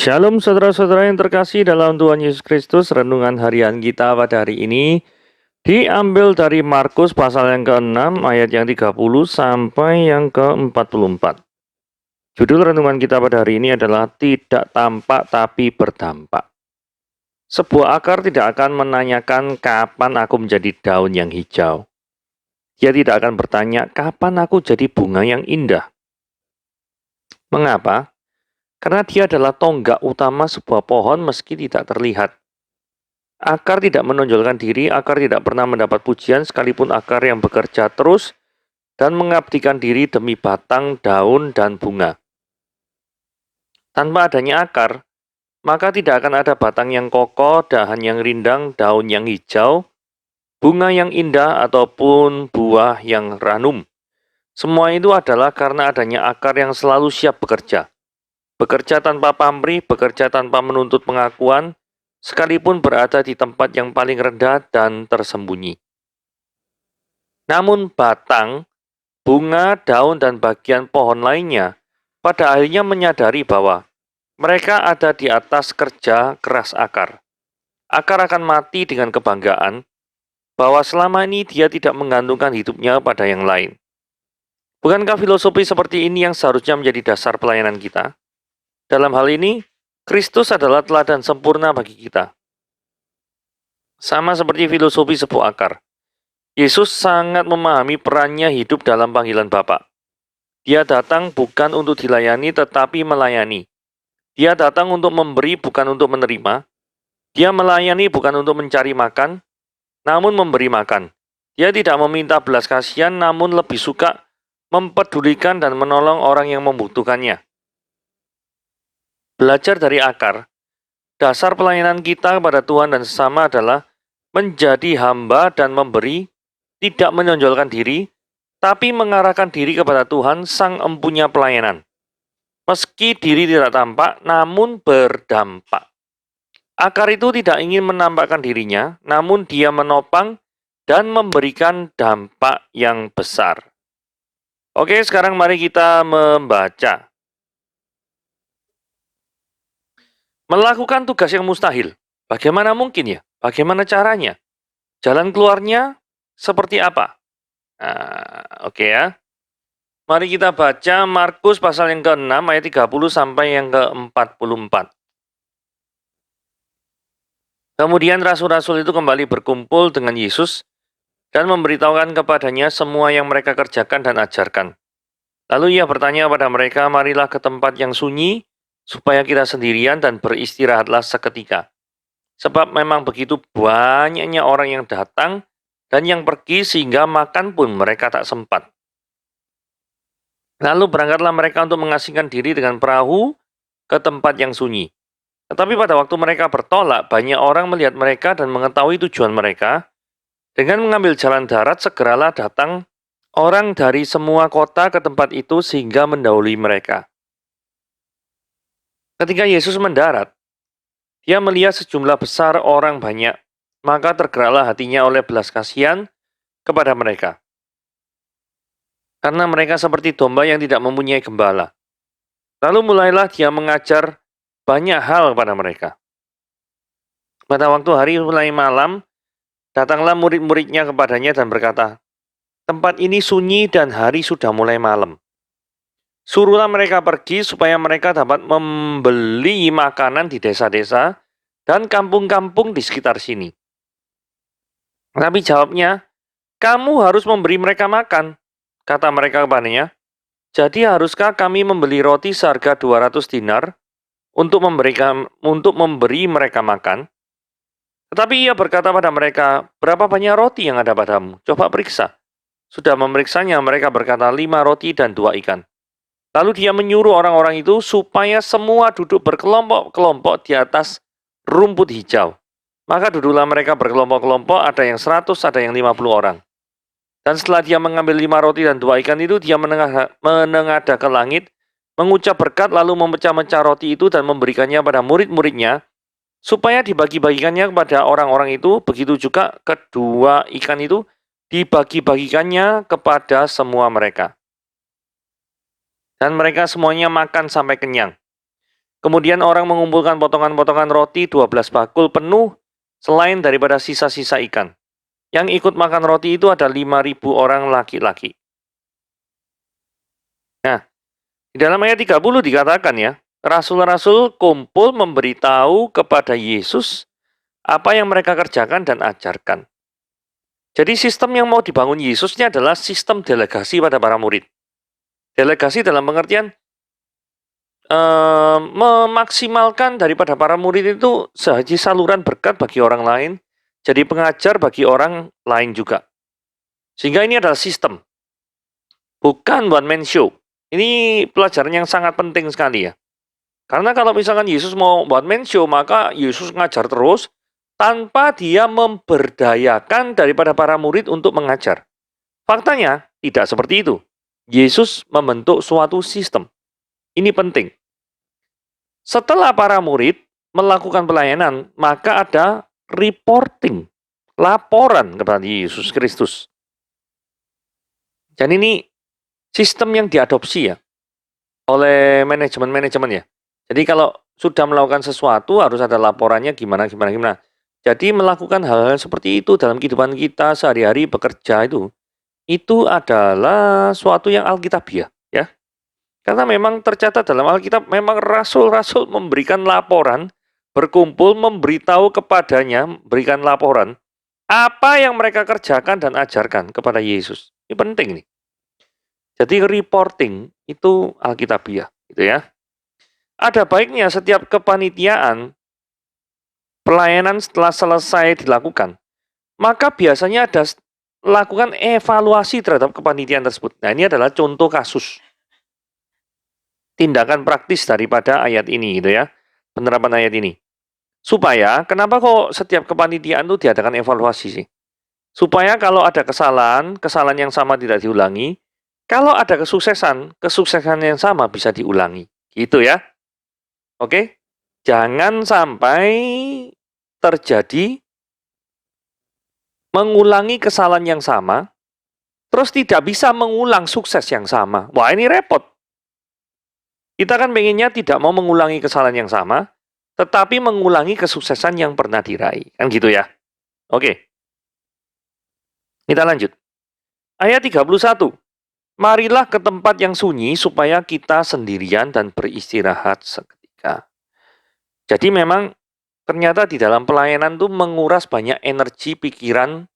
Shalom saudara-saudara yang terkasih dalam Tuhan Yesus Kristus. Renungan harian kita pada hari ini diambil dari Markus pasal yang ke-6 ayat yang 30 sampai yang ke-44. Judul renungan kita pada hari ini adalah tidak tampak tapi berdampak. Sebuah akar tidak akan menanyakan kapan aku menjadi daun yang hijau. Dia tidak akan bertanya kapan aku jadi bunga yang indah. Mengapa? Karena dia adalah tonggak utama sebuah pohon meski tidak terlihat. Akar tidak menonjolkan diri, akar tidak pernah mendapat pujian sekalipun akar yang bekerja terus dan mengabdikan diri demi batang, daun, dan bunga. Tanpa adanya akar, maka tidak akan ada batang yang kokoh, dahan yang rindang, daun yang hijau, bunga yang indah, ataupun buah yang ranum. Semua itu adalah karena adanya akar yang selalu siap bekerja. Bekerja tanpa pamrih, bekerja tanpa menuntut pengakuan, sekalipun berada di tempat yang paling rendah dan tersembunyi. Namun batang, bunga, daun, dan bagian pohon lainnya pada akhirnya menyadari bahwa mereka ada di atas kerja keras akar. Akar akan mati dengan kebanggaan bahwa selama ini dia tidak menggantungkan hidupnya pada yang lain. Bukankah filosofi seperti ini yang seharusnya menjadi dasar pelayanan kita? Dalam hal ini, Kristus adalah teladan sempurna bagi kita. Sama seperti filosofi sebuah akar. Yesus sangat memahami perannya hidup dalam panggilan Bapa. Dia datang bukan untuk dilayani tetapi melayani. Dia datang untuk memberi bukan untuk menerima. Dia melayani bukan untuk mencari makan, namun memberi makan. Dia tidak meminta belas kasihan namun lebih suka mempedulikan dan menolong orang yang membutuhkannya. Belajar dari akar, dasar pelayanan kita kepada Tuhan dan sesama adalah menjadi hamba dan memberi, tidak menonjolkan diri, tapi mengarahkan diri kepada Tuhan Sang Empunya pelayanan. Meski diri tidak tampak, namun berdampak. Akar itu tidak ingin menampakkan dirinya, namun dia menopang dan memberikan dampak yang besar. Oke, sekarang mari kita membaca. Melakukan tugas yang mustahil. Bagaimana mungkin ya? Bagaimana caranya? Jalan keluarnya seperti apa? Oke ya. Mari kita baca Markus pasal yang ke-6 ayat 30 sampai yang ke-44. Kemudian rasul-rasul itu kembali berkumpul dengan Yesus dan memberitahukan kepadanya semua yang mereka kerjakan dan ajarkan. Lalu ia bertanya kepada mereka, marilah ke tempat yang sunyi, supaya kita sendirian dan beristirahatlah seketika. Sebab memang begitu banyaknya orang yang datang dan yang pergi sehingga makan pun mereka tak sempat. Lalu berangkatlah mereka untuk mengasingkan diri dengan perahu ke tempat yang sunyi. Tetapi pada waktu mereka bertolak, banyak orang melihat mereka dan mengetahui tujuan mereka. Dengan mengambil jalan darat, segeralah datang orang dari semua kota ke tempat itu sehingga mendahului mereka. Ketika Yesus mendarat, dia melihat sejumlah besar orang banyak, maka tergeraklah hatinya oleh belas kasihan kepada mereka. Karena mereka seperti domba yang tidak mempunyai gembala. Lalu mulailah dia mengajar banyak hal kepada mereka. Pada waktu hari mulai malam, datanglah murid-muridnya kepadanya dan berkata, tempat ini sunyi dan hari sudah mulai malam. Suruhlah mereka pergi supaya mereka dapat membeli makanan di desa-desa dan kampung-kampung di sekitar sini. Tapi jawabnya, kamu harus memberi mereka makan, kata mereka kepadanya. Jadi haruskah kami membeli roti seharga 200 dinar untuk memberi mereka makan? Tetapi ia berkata pada mereka, berapa banyak roti yang ada padamu? Coba periksa. Sudah memeriksanya, mereka berkata 5 roti dan 2 ikan. Lalu dia menyuruh orang-orang itu supaya semua duduk berkelompok-kelompok di atas rumput hijau. Maka duduklah mereka berkelompok-kelompok, ada yang 100, ada yang 50 orang. Dan setelah dia mengambil 5 roti dan 2 ikan itu, dia menengadah ke langit, mengucap berkat lalu memecah-mecah roti itu dan memberikannya pada murid-muridnya, supaya dibagi-bagikannya kepada orang-orang itu, begitu juga kedua ikan itu dibagi-bagikannya kepada semua mereka. Dan mereka semuanya makan sampai kenyang. Kemudian orang mengumpulkan potongan-potongan roti 12 bakul penuh selain daripada sisa-sisa ikan. Yang ikut makan roti itu ada 5.000 orang laki-laki. Nah, di dalam ayat 30 dikatakan ya, rasul-rasul kumpul memberitahu kepada Yesus apa yang mereka kerjakan dan ajarkan. Jadi sistem yang mau dibangun Yesus ini adalah sistem delegasi pada para murid. Delegasi dalam pengertian memaksimalkan daripada para murid itu sehaji saluran berkat bagi orang lain, jadi pengajar bagi orang lain juga. Sehingga ini adalah sistem, bukan one man show. Ini pelajaran yang sangat penting sekali ya. Karena kalau misalkan Yesus mau one man show, maka Yesus ngajar terus, tanpa dia memberdayakan daripada para murid untuk mengajar. Faktanya, tidak seperti itu. Yesus membentuk suatu sistem. Ini penting. Setelah para murid melakukan pelayanan, maka ada reporting, laporan kepada Yesus Kristus. Dan ini sistem yang diadopsi ya, oleh manajemen-manajemen ya. Jadi kalau sudah melakukan sesuatu, harus ada laporannya gimana. Jadi melakukan hal-hal seperti itu dalam kehidupan kita sehari-hari bekerja itu adalah suatu yang alkitabiah ya. Karena memang tercatat dalam Alkitab memang rasul-rasul memberikan laporan, berkumpul memberitahu kepadanya, berikan laporan apa yang mereka kerjakan dan ajarkan kepada Yesus. Ini penting nih. Jadi reporting itu alkitabiah gitu ya. Ada baiknya setiap kepanitiaan pelayanan setelah selesai dilakukan, maka biasanya ada lakukan evaluasi terhadap kepanitiaan tersebut. Nah, ini adalah contoh kasus tindakan praktis daripada ayat ini gitu ya. Penerapan ayat ini. Supaya kenapa kok setiap kepanitiaan itu diadakan evaluasi sih? Supaya kalau ada kesalahan yang sama tidak diulangi. Kalau ada kesuksesan yang sama bisa diulangi. Gitu ya. Oke? Jangan sampai terjadi mengulangi kesalahan yang sama, terus tidak bisa mengulang sukses yang sama. Wah, ini repot. Kita kan pengennya tidak mau mengulangi kesalahan yang sama, tetapi mengulangi kesuksesan yang pernah diraih. Kan gitu ya. Oke. Kita lanjut. Ayat 31. Marilah ke tempat yang sunyi supaya kita sendirian dan beristirahat seketika. Jadi memang ternyata di dalam pelayanan itu menguras banyak energi, pikiran,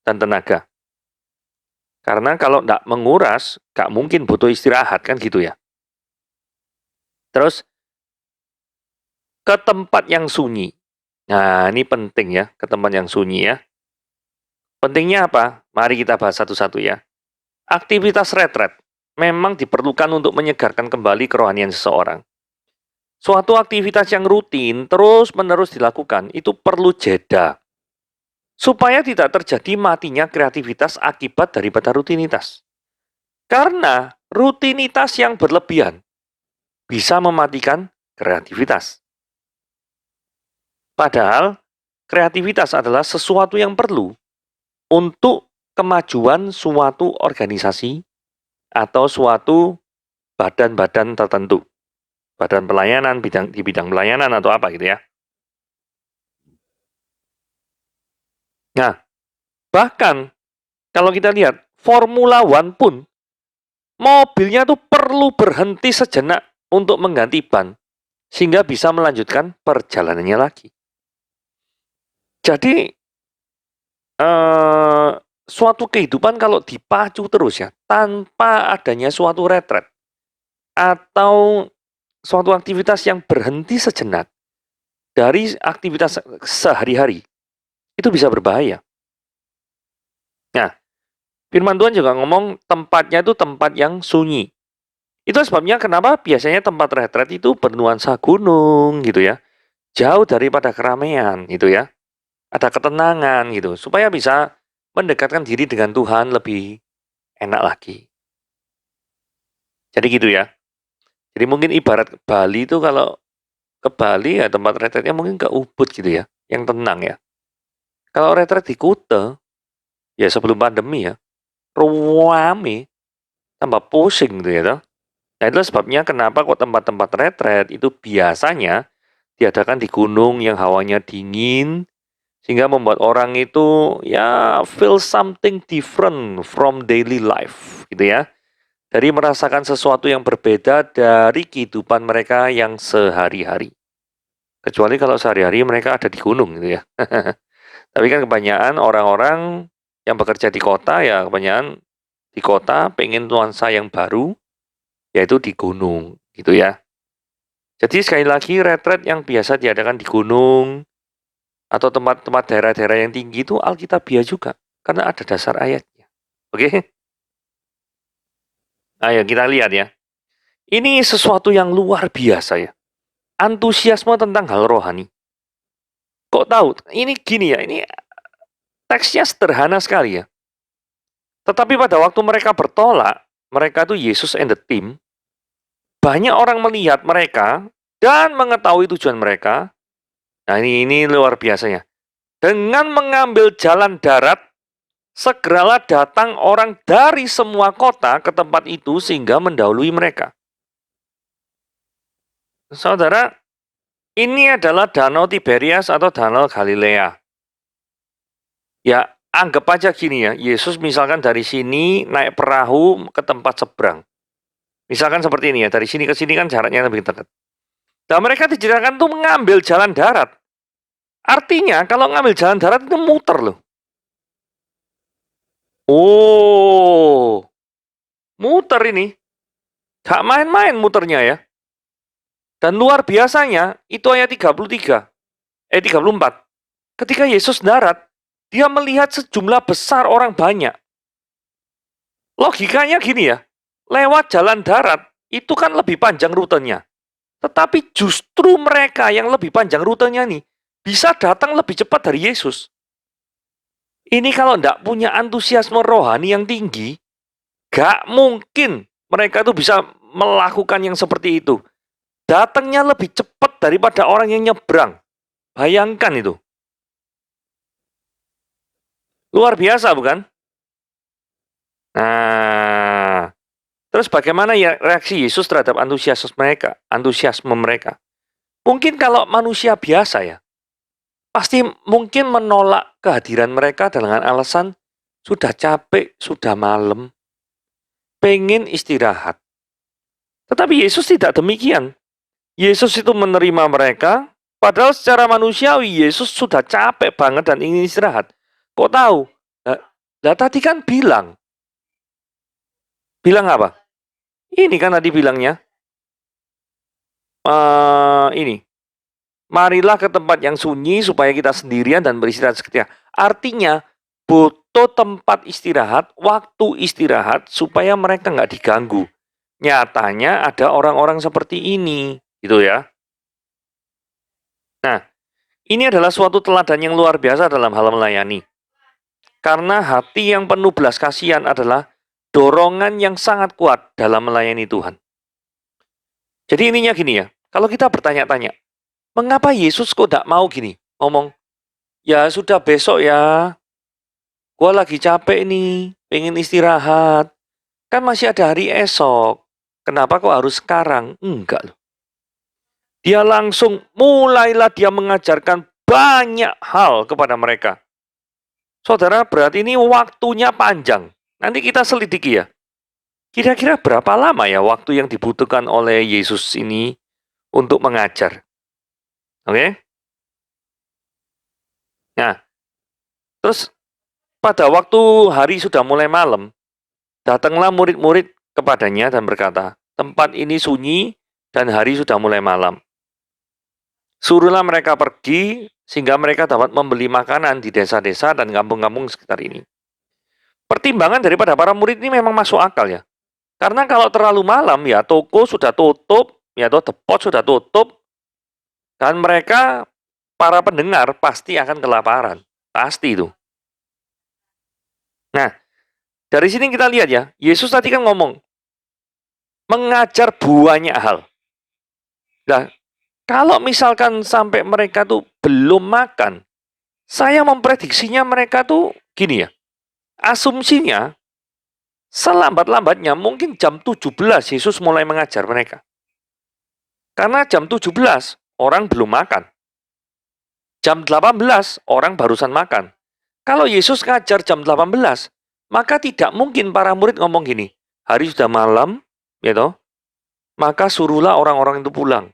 dan tenaga. Karena kalau tidak menguras, nggak mungkin butuh istirahat, kan gitu ya. Terus, ke tempat yang sunyi. Nah, ini penting ya, ke tempat yang sunyi ya. Pentingnya apa? Mari kita bahas satu-satu ya. Aktivitas retret memang diperlukan untuk menyegarkan kembali kerohanian seseorang. Suatu aktivitas yang rutin terus-menerus dilakukan itu perlu jeda. Supaya tidak terjadi matinya kreativitas akibat daripada rutinitas. Karena rutinitas yang berlebihan bisa mematikan kreativitas. Padahal kreativitas adalah sesuatu yang perlu untuk kemajuan suatu organisasi atau suatu badan-badan tertentu. Badan pelayanan, di bidang pelayanan atau apa gitu ya. Nah, bahkan kalau kita lihat Formula One pun mobilnya tuh perlu berhenti sejenak untuk mengganti ban sehingga bisa melanjutkan perjalanannya lagi. Jadi suatu kehidupan kalau dipacu terus ya tanpa adanya suatu retret atau suatu aktivitas yang berhenti sejenak dari aktivitas sehari-hari, itu bisa berbahaya. Nah, firman Tuhan juga ngomong tempatnya itu tempat yang sunyi. Itu sebabnya kenapa biasanya tempat retret itu bernuansa gunung gitu ya. Jauh daripada keramaian gitu ya. Ada ketenangan gitu, supaya bisa mendekatkan diri dengan Tuhan lebih enak lagi. Jadi gitu ya. Jadi mungkin ibarat Bali itu kalau ke Bali ya tempat retretnya mungkin ke Ubud gitu ya, yang tenang ya. Kalau retret di Kuta, ya sebelum pandemi ya, ruame, tambah pusing gitu ya toh. Nah, itulah sebabnya kenapa kok tempat-tempat retret itu biasanya diadakan di gunung yang hawanya dingin, sehingga membuat orang itu ya feel something different from daily life, gitu ya. Dari merasakan sesuatu yang berbeda dari kehidupan mereka yang sehari-hari. Kecuali kalau sehari-hari mereka ada di gunung gitu ya. Tapi kan kebanyakan orang-orang yang bekerja di kota ya kebanyakan di kota pengen nuansa yang baru, yaitu di gunung gitu ya. Jadi sekali lagi retret yang biasa diadakan di gunung atau tempat-tempat daerah-daerah yang tinggi itu alkitabiah juga karena ada dasar ayatnya. Oke? Ayo kita lihat ya. Ini sesuatu yang luar biasa ya. Antusiasme tentang hal rohani. Kok tahu? Ini gini ya, ini teksnya sederhana sekali ya. Tetapi pada waktu mereka bertolak, mereka tuh Yesus and the team, banyak orang melihat mereka dan mengetahui tujuan mereka. Nah ini luar biasanya. Dengan mengambil jalan darat, segeralah datang orang dari semua kota ke tempat itu sehingga mendahului mereka. Saudara, ini adalah Danau Tiberias atau Danau Galilea. Ya, anggap aja gini ya, Yesus misalkan dari sini naik perahu ke tempat seberang. Misalkan seperti ini ya, dari sini ke sini kan jaraknya lebih dekat. Nah, mereka diceritakan tuh mengambil jalan darat. Artinya, kalau ngambil jalan darat itu muter loh. Oh, muter ini. Gak main-main muternya ya. Dan luar biasanya, itu ayat 34. Ketika Yesus darat, dia melihat sejumlah besar orang banyak. Logikanya gini ya, lewat jalan darat, itu kan lebih panjang rutenya. Tetapi justru mereka yang lebih panjang rutenya nih, bisa datang lebih cepat dari Yesus. Ini kalau tidak punya antusiasme rohani yang tinggi, gak mungkin mereka tuh bisa melakukan yang seperti itu. Datangnya lebih cepat daripada orang yang nyebrang. Bayangkan itu. Luar biasa bukan? Nah, terus bagaimana ya reaksi Yesus terhadap antusiasme mereka? Mungkin kalau manusia biasa ya, pasti mungkin menolak kehadiran mereka dengan alasan sudah capek, sudah malam, pengen istirahat. Tetapi Yesus tidak demikian. Yesus itu menerima mereka, padahal secara manusiawi Yesus sudah capek banget dan ingin istirahat. Kok tahu? Nah, tadi kan bilang apa? Ini kan tadi bilangnya, ini, marilah ke tempat yang sunyi supaya kita sendirian dan beristirahat seketika. Artinya, butuh tempat istirahat, waktu istirahat, supaya mereka nggak diganggu. Nyatanya ada orang-orang seperti ini, gitu ya. Nah, ini adalah suatu teladan yang luar biasa dalam hal melayani. Karena hati yang penuh belas kasihan adalah dorongan yang sangat kuat dalam melayani Tuhan. Jadi ininya gini ya, kalau kita bertanya-tanya, mengapa Yesus kok tidak mau gini, ngomong, ya sudah besok ya, gua lagi capek nih, pengen istirahat, kan masih ada hari esok, kenapa kok harus sekarang? Enggak loh. Dia langsung mulailah dia mengajarkan banyak hal kepada mereka. Saudara, berarti ini waktunya panjang. Nanti kita selidiki ya. Kira-kira berapa lama ya waktu yang dibutuhkan oleh Yesus ini untuk mengajar? Oke? Nah, terus pada waktu hari sudah mulai malam, datanglah murid-murid kepadanya dan berkata, tempat ini sunyi dan hari sudah mulai malam. Suruhlah mereka pergi sehingga mereka dapat membeli makanan di desa-desa dan kampung-kampung sekitar ini. Pertimbangan daripada para murid ini memang masuk akal ya. Karena kalau terlalu malam ya toko sudah tutup, ya depot sudah tutup, dan mereka para pendengar pasti akan kelaparan. Pasti itu. Nah, dari sini kita lihat ya, Yesus tadi kan ngomong, mengajar banyak hal. Nah, kalau misalkan sampai mereka tuh belum makan, saya memprediksinya mereka tuh gini ya, asumsinya Selambat-lambatnya mungkin jam 17 Yesus mulai mengajar mereka. Karena jam 17 orang belum makan. Jam 18 orang barusan makan. Kalau Yesus ngajar jam 18, maka tidak mungkin para murid ngomong gini, hari sudah malam, gitu, maka suruhlah orang-orang itu pulang.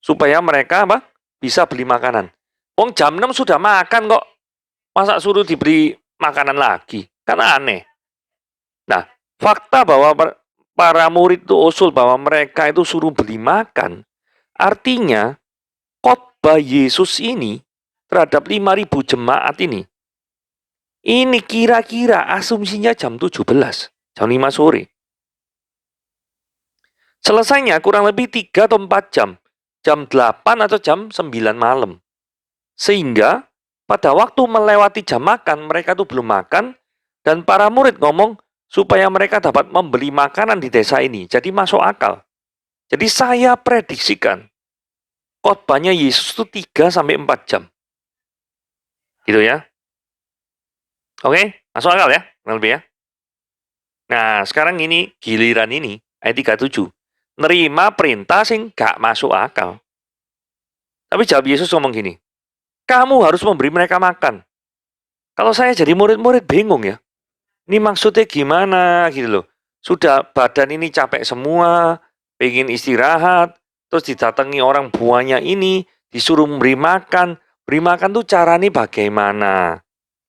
Supaya mereka bisa beli makanan. Wong jam 6 sudah makan kok. Masa suruh diberi makanan lagi? Kan aneh. Nah, fakta bahwa para murid itu usul bahwa mereka itu suruh beli makan, artinya khotbah Yesus ini terhadap 5.000 jemaat ini kira-kira asumsinya jam 17, jam 5 sore. Selesainya kurang lebih 3 atau 4 jam. Jam 8 atau jam 9 malam. Sehingga pada waktu melewati jam makan, mereka tuh belum makan, dan para murid ngomong supaya mereka dapat membeli makanan di desa ini. Jadi masuk akal. Jadi saya prediksikan khotbahnya Yesus itu 3 sampai 4 jam. Gitu ya. Oke, masuk akal ya, kurang lebih ya. Nah, sekarang ini giliran ini ayat 37. Nerima perintah sing gak masuk akal. Tapi jawab Yesus ngomong gini, kamu harus memberi mereka makan. Kalau saya jadi murid-murid bingung ya. Ini maksudnya gimana gitu loh. Sudah badan ini capek semua, pengen istirahat, terus didatangi orang buahnya ini, disuruh memberi makan. Beri makan tuh caranya bagaimana?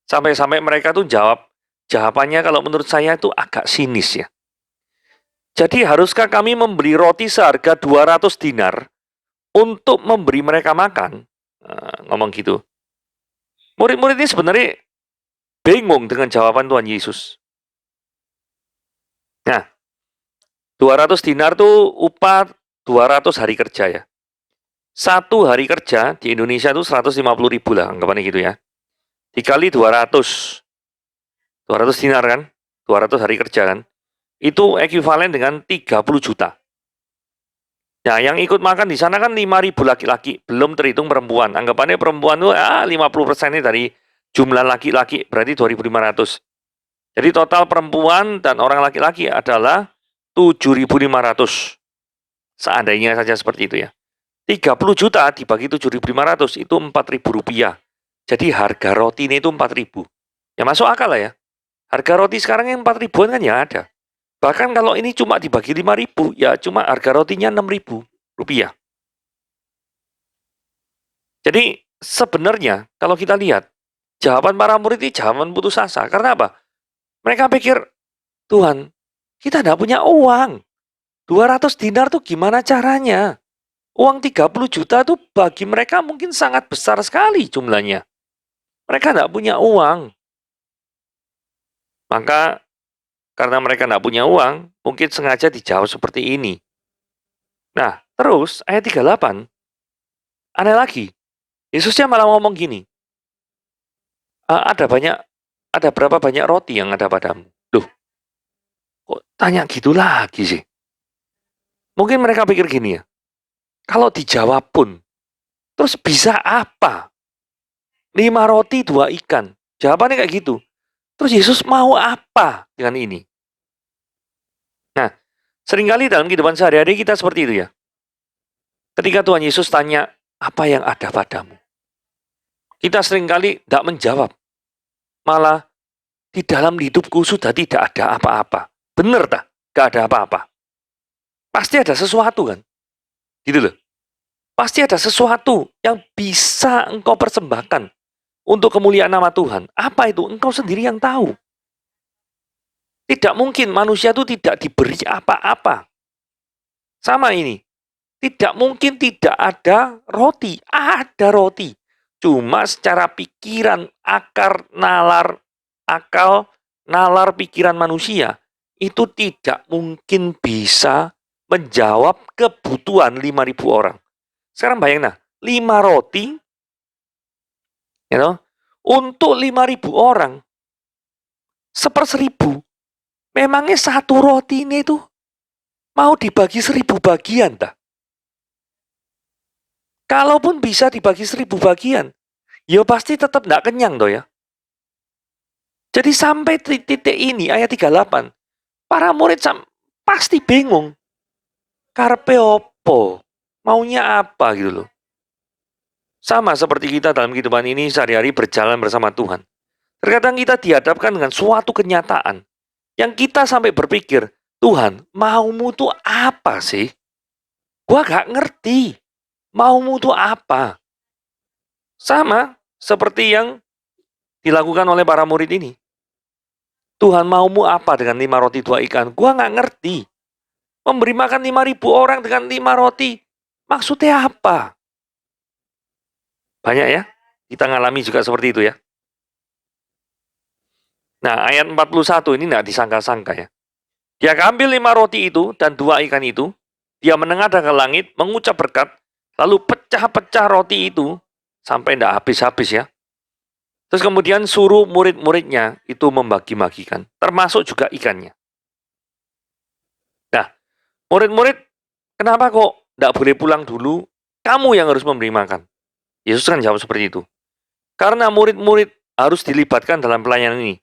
Sampai-sampai mereka tuh jawabannya kalau menurut saya itu agak sinis ya. Jadi haruskah kami membeli roti seharga 200 dinar untuk memberi mereka makan? Nah, ngomong gitu. Murid-murid ini sebenarnya bingung dengan jawaban Tuhan Yesus. Nah, 200 dinar tuh upah 200 hari kerja ya. Satu hari kerja di Indonesia itu 150.000 lah, anggapannya gitu ya. Dikali 200. 200 dinar kan? 200 hari kerja kan? Itu ekuivalen dengan 30 juta. Nah, yang ikut makan di sana kan 5.000 laki-laki, belum terhitung perempuan. Anggapannya perempuan itu 50% dari jumlah laki-laki, berarti 2.500. Jadi total perempuan dan orang laki-laki adalah 7.500. Seandainya saja seperti itu ya. 30 juta dibagi 7.500 itu 4.000 rupiah. Jadi harga roti ini itu 4.000. Ya masuk akal lah ya. Harga roti sekarang yang 4 ribuan kan ya ada. Bahkan kalau ini cuma dibagi 5.000, ya cuma harga rotinya 6.000 rupiah. Jadi sebenarnya kalau kita lihat, jawaban para murid ini jawaban putus asa. Karena apa? Mereka pikir, Tuhan, kita tidak punya uang. 200 dinar tuh gimana caranya? Uang 30 juta tuh bagi mereka mungkin sangat besar sekali jumlahnya. Mereka tidak punya uang. Maka karena mereka tidak punya uang, mungkin sengaja dijawab seperti ini. Nah, terus ayat 38, aneh lagi. Yesusnya malah ngomong gini, ada berapa banyak roti yang ada padamu? Loh, kok tanya gitu lagi sih? Mungkin mereka pikir gini ya, kalau dijawab pun, terus bisa apa? 5 roti 2 ikan. Jawabannya kayak gitu. Terus Yesus mau apa dengan ini? Nah, seringkali dalam kehidupan sehari-hari kita seperti itu ya. Ketika Tuhan Yesus tanya, apa yang ada padamu? Kita seringkali tidak menjawab. Malah, di dalam hidupku sudah tidak ada apa-apa. Benar tak? Gak ada apa-apa. Pasti ada sesuatu kan? Gitu loh. Pasti ada sesuatu yang bisa engkau persembahkan untuk kemuliaan nama Tuhan. Apa itu? Engkau sendiri yang tahu. Tidak mungkin manusia itu tidak diberi apa-apa. Sama ini. Tidak mungkin tidak ada roti. Ada roti. Cuma secara pikiran, akal, nalar pikiran manusia, itu tidak mungkin bisa menjawab kebutuhan 5.000 orang. Sekarang bayangin, 5 roti, untuk 5.000 orang, 1/1000. Memangnya satu roti ini tuh mau dibagi 1.000 bagian tak? Kalaupun bisa dibagi 1.000 bagian, ya pasti tetap tidak kenyang toh ya. Jadi sampai titik ini ayat 38, Para murid pasti bingung. Karepe opo? Maunya apa gitu loh. Sama seperti kita dalam kehidupan ini sehari-hari berjalan bersama Tuhan. Terkadang kita dihadapkan dengan suatu kenyataan yang kita sampai berpikir, Tuhan, maumu tuh apa sih? Gua gak ngerti. Maumu tuh apa? Sama seperti yang dilakukan oleh para murid ini. Tuhan, maumu apa dengan 5 roti 2 ikan? Gua gak ngerti. Memberi makan 5.000 orang dengan 5 roti, maksudnya apa? Banyak ya, kita ngalami juga seperti itu ya. Nah, ayat 41 ini tidak disangka-sangka ya. Dia ambil 5 roti itu dan 2 ikan itu, dia menengadah ke langit, mengucap berkat, lalu pecah-pecah roti itu, sampai tidak habis-habis ya. Terus kemudian suruh murid-muridnya itu membagi-bagikan, termasuk juga ikannya. Nah, murid-murid, kenapa kok tidak boleh pulang dulu? Kamu yang harus memberi makan. Yesus kan jawab seperti itu. Karena murid-murid harus dilibatkan dalam pelayanan ini.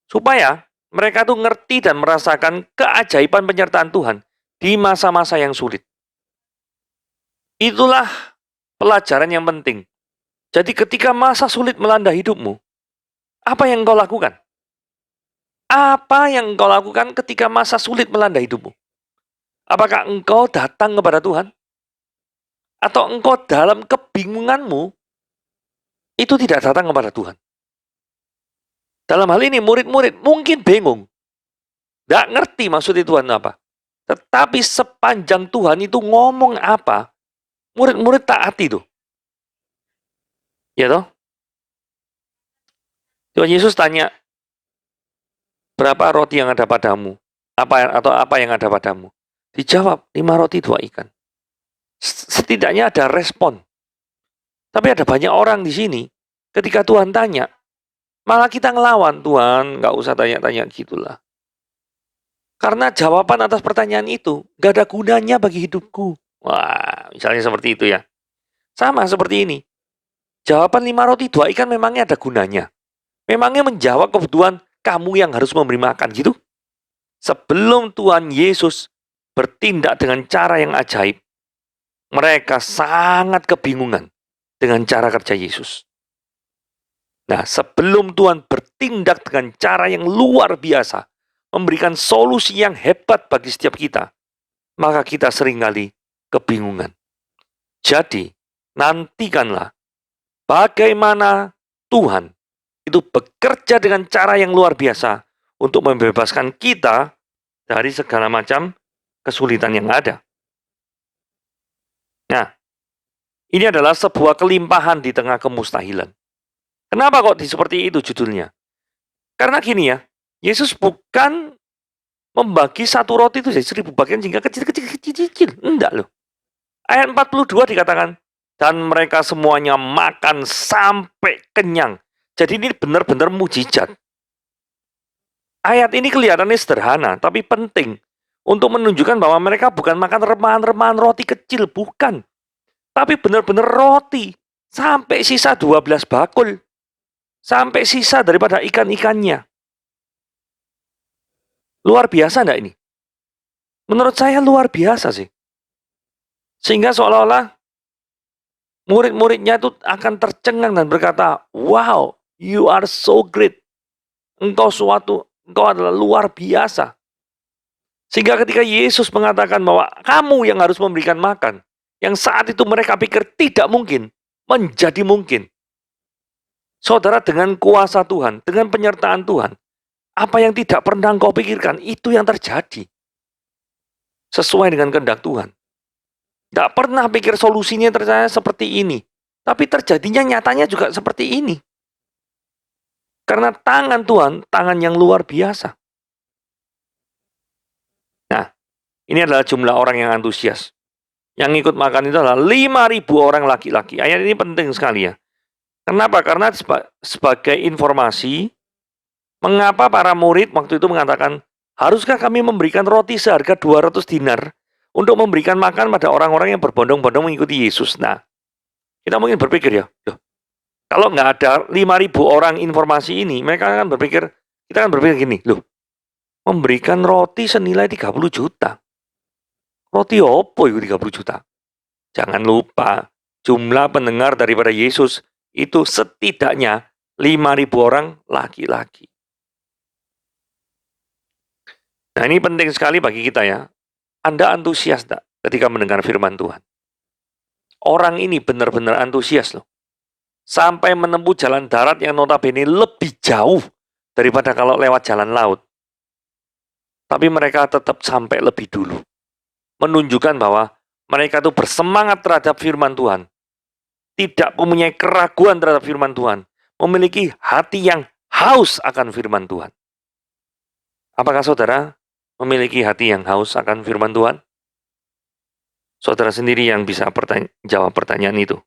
Supaya mereka tuh ngerti dan merasakan keajaiban penyertaan Tuhan di masa-masa yang sulit. Itulah pelajaran yang penting. Jadi ketika masa sulit melanda hidupmu, apa yang engkau lakukan? Apa yang engkau lakukan ketika masa sulit melanda hidupmu? Apakah engkau datang kepada Tuhan? Atau engkau dalam kebingunganmu, itu tidak datang kepada Tuhan? Dalam hal ini murid-murid mungkin bingung. Tidak ngerti maksudnya Tuhan apa. Tetapi sepanjang Tuhan itu ngomong apa, murid-murid taati tuh. Ya toh? Tuhan Yesus tanya, berapa roti yang ada padamu? Apa yang ada padamu? Dijawab, 5 roti 2 ikan. Setidaknya ada respon. Tapi ada banyak orang di sini, ketika Tuhan tanya, malah kita ngelawan, Tuhan, nggak usah tanya-tanya gitulah. Karena jawaban atas pertanyaan itu, nggak ada gunanya bagi hidupku. Wah, misalnya seperti itu ya. Sama seperti ini. Jawaban 5 roti 2 ikan memangnya ada gunanya. Memangnya menjawab kebutuhan kamu yang harus memberi makan gitu. Sebelum Tuhan Yesus bertindak dengan cara yang ajaib, mereka sangat kebingungan dengan cara kerja Yesus. Nah, sebelum Tuhan bertindak dengan cara yang luar biasa, memberikan solusi yang hebat bagi setiap kita, maka kita seringkali kebingungan. Jadi, nantikanlah bagaimana Tuhan itu bekerja dengan cara yang luar biasa untuk membebaskan kita dari segala macam kesulitan yang ada. Nah, ini adalah sebuah kelimpahan di tengah kemustahilan. Kenapa kok seperti itu judulnya? Karena gini ya, Yesus bukan membagi satu roti itu jadi 1.000 bagian sehingga kecil-kecil. Enggak loh. Ayat 42 dikatakan, dan mereka semuanya makan sampai kenyang. Jadi ini benar-benar mujizat. Ayat ini kelihatannya sederhana, tapi penting untuk menunjukkan bahwa mereka bukan makan remahan-remahan roti kecil, bukan. Tapi benar-benar roti, sampai sisa 12 bakul. Sampai sisa daripada ikan-ikannya. Luar biasa enggak ini? Menurut saya luar biasa sih. Sehingga seolah-olah murid-muridnya itu akan tercengang dan berkata, wow, you are so great. Engkau adalah luar biasa. Sehingga ketika Yesus mengatakan bahwa kamu yang harus memberikan makan, yang saat itu mereka pikir tidak mungkin, menjadi mungkin. Saudara, dengan kuasa Tuhan, dengan penyertaan Tuhan, apa yang tidak pernah engkau pikirkan, itu yang terjadi. Sesuai dengan kehendak Tuhan. Tidak pernah pikir solusinya ternyata seperti ini. Tapi terjadinya nyatanya juga seperti ini. Karena tangan Tuhan, tangan yang luar biasa. Nah, ini adalah jumlah orang yang antusias. Yang ikut makan itu adalah 5.000 orang laki-laki. Ayat ini penting sekali ya. Kenapa? Karena sebagai informasi, mengapa para murid waktu itu mengatakan, haruskah kami memberikan roti seharga 200 dinar untuk memberikan makan pada orang-orang yang berbondong-bondong mengikuti Yesus. Nah, kita mungkin berpikir ya, kalau nggak ada 5.000 orang informasi ini, kita akan berpikir gini, memberikan roti senilai 30 juta. Roti opo itu 30 juta? Jangan lupa, jumlah pendengar daripada Yesus itu setidaknya 5.000 orang laki-laki. Nah, ini penting sekali bagi kita ya. Anda antusias tak ketika mendengar firman Tuhan? Orang ini benar-benar antusias loh. Sampai menempuh jalan darat yang notabene lebih jauh daripada kalau lewat jalan laut. Tapi mereka tetap sampai lebih dulu. Menunjukkan bahwa mereka itu bersemangat terhadap firman Tuhan. Tidak mempunyai keraguan terhadap firman Tuhan. Memiliki hati yang haus akan firman Tuhan. Apakah saudara memiliki hati yang haus akan firman Tuhan? Saudara sendiri yang bisa jawab pertanyaan itu.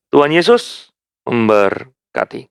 Tuhan Yesus memberkati.